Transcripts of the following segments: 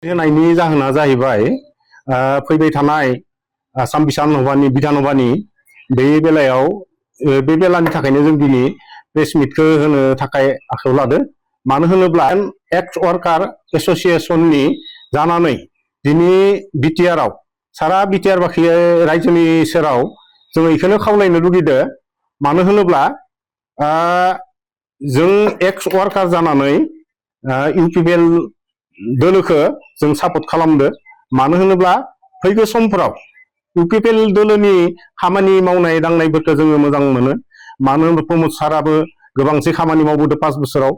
होनायनि जाहोना जाहैबाय फैबाय थानाय आसाम बिधानसभानि बे बेलायाव बे बेलानि थाखायनो जों दिनै प्रेस मिटखौ होनो थाखाय आखायाव लादो। मानो होनोब्ला एक्स वार्कार एसोसिएशननि जानानै दिनै बिटिआरआव सारा बिटिआर बाखि रायजोनि सेराव जों बेखौनो खावलायनो लुगैदो। मानो होनोब्ला जों एक्स वार्कार जानानै इउपिपिएल दोलोखौ जों सापर्ट खालामदो। मानो होनोब्ला फैगौ समफोराव इउपिपिएल दोलोनि खामानि मावनाय दांनायफोरखौ जोङो मोजां मोनो। मानो होनोब्ला प्रमद साराबो गोबांसे खामानि मावबोदों 5 बोसोराव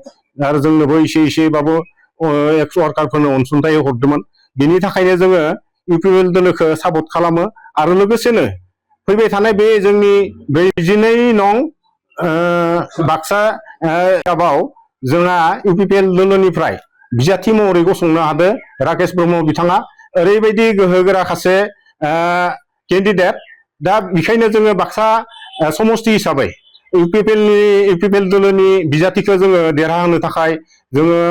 आरो जोंनोबो एसेबाबो एक्स वार्कारफोरनो अनसुंथाइ हरदोंमोन। बिनि थाखायनो जोङो इउपिपिएल दोलोखौ सापर्ट खालामो। आरो लोगोसेनो फैबाय थानाय बे जोंनि 42 नं बाक्सा काबाव जोंहा इउपिपिएल दोलोनिफ्राय बिजाथि महरै गसंनो हादों राकेश ब्रह्म बिथाङा। ओरैबायदि गोहोगोरा सासे केन्डिडेट। दा बेखायनो जोङो बाक्सा समस्ति हिसाबै इउपिपिएल दोलोनि बिजाथिखौ जोङो देरहाहोनो थाखाय जोङो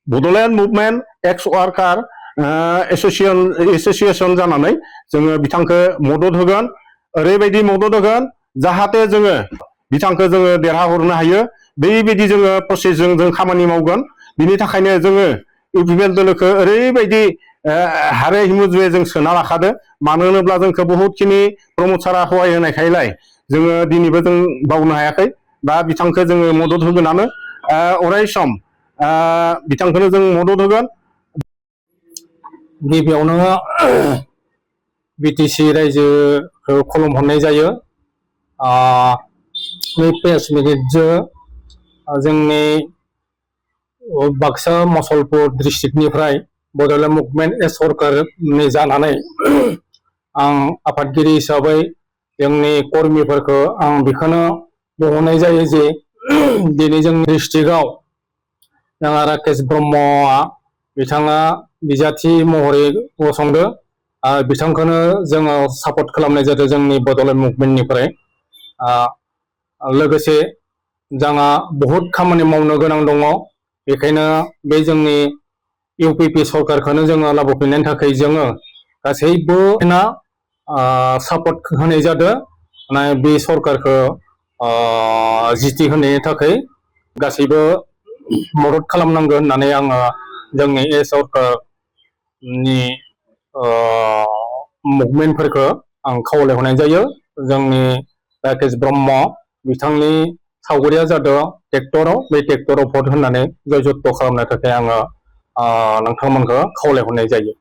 बड'लेण्ड मुभमेन्ट एक्स वार्कार एसोसिएशन जानानै जोङो बिथांखौ मदद होगोन। ओरैबायदि मदद होगोन जाहाथे जोङो बिथांखौ जोङो देरहाहरनो हायो। बेबायदि जोङो प्रसेसजों जों खामानि मावगोन। बिनि थाखायनो जोङो इउपिपिएल दोलोखौ ओरैबायदि हारे हिमुजुवे जों सोना लाखादो। मानो होनोब्ला जोंखौ बहुतखिनि प्रमद सारा सहाय होनायखायलाय जोङो दिनैबो जों बावनो हायाखै। दा बिथांखौ जोङो मदद होगोनानो अराय सम बिथांखौनो जों मदद होगोन। गिबियावनो बिटिसि रायजोखौ खुलुमहरनाय जायो। बे प्रेस मिटजों जोंनि बाक्सा मसलपुर डिस्ट्रिक्टनिफ्राय बड'लेण्ड मुभमेन्ट एक्स वार्कारनि जानानै आं आफादगिरि हिसाबै जोंनि कर्मिफोरखौ आं बेखौनो बुंहरनाय जायो जे दिनै जोंनि डिस्ट्रिक्टआव जोंहा राकेश ब्रह्मआ बिथाङा बिजाथि महरै गसंदों। बिथांखौनो जोङो सापर्ट खालामनाय जादों जोंनि बड'लेण्ड मुभमेन्टनिफ्राय। लोगोसे जोंहा बहुद खामानि मावनो गोनां दङ। बेखायनो बे जोंनि इउपिपि सरकारखौनो जोङो लाबोफिननायनि थाखाय जोङो गासैबो सापर्ट होनाय जादों। बे सरकारखौ जिथि होनायनि थाखाय गासैबो मदद खालामनांगौ होननानै आङो जोंनि सरकारनि मुभमेन्टफोरखौ आं खावलायहरनाय जायो। जोंनि राकेश ब्रह्म बिथांनि सावगारिया जादों ट्रेक्टराव, बे ट्रेक्टराव भट होनानै जयजत्त खालामनो थाखाय आङो नोंथांमोनखौ खावलायहरनाय जायो।